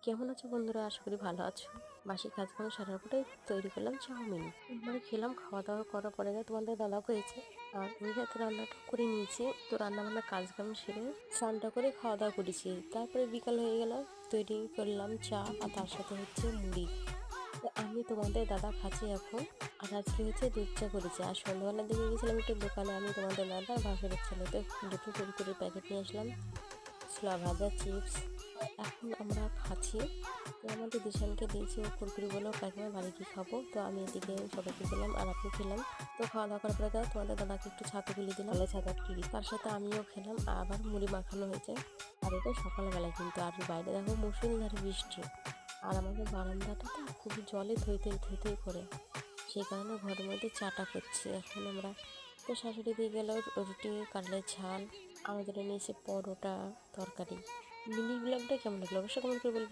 কেমন আছো বন্ধুরা? আশা করি ভালো আছো। বাসি কাজকাম সারার পরে তৈরি করলাম চাউমিন। খেলাম, খাওয়া দাওয়া করার পরে তোমাদের দাদা হয়েছে। আর ওই হাতে রান্নাটা করে নিয়েছি। তো রান্না বান্না কাজকাম সেরে স্নানটা করে খাওয়া দাওয়া করেছি। তারপরে বিকাল হয়ে গেল, তৈরি করলাম চা আর তার সাথে হচ্ছে মুড়ি। তো আমি তোমাদের দাদা খাচ্ছি এখন। আর আজকে হচ্ছে দুধ চা করেছি। আর সন্ধ্যাবেলার দিকে গেছিলাম একটু দোকানে, আমি তোমাদের দাদা ভাসুরের ছেলেতে দুটো কুরকুরের প্যাকেট নিয়ে আসলাম, ছোলা ভাজা, চিপস। এখন আমরা খাচ্ছি। তো আমাদের দিশানকে দিয়েছি, ও কুরকুরি বলে কাকিমা বাড়ি কি খাবো। তো আমি এদিকে সবাইকে দিলাম আর আপনি খেলাম। তো খাওয়া দাওয়া করার পরে তোমাদের দাদাকে একটু ছাতু গুলি দিলাম, ছাতু টিভি তার সাথে আমিও খেলাম। আবার মুড়ি মাখানো হয়েছে। আর এটা সকালবেলায় কিন্তু, আর বাইরে দেখো মুষলধারে বৃষ্টি। আর আমাদের বারান্দাটা তো খুবই জলে থই থই থই থই করে, সেই কারণে ঘরের মধ্যে চাটা করছি এখন আমরা। তো শাশুড়ি দিয়ে গেল রুটি, কাটলের ঝাল, আমাদের নিয়েছে পরোটা, তরকারি। মিনি ব্লগটা কেমন লাগলো অবশ্যই কমেন্ট করে বলবেন।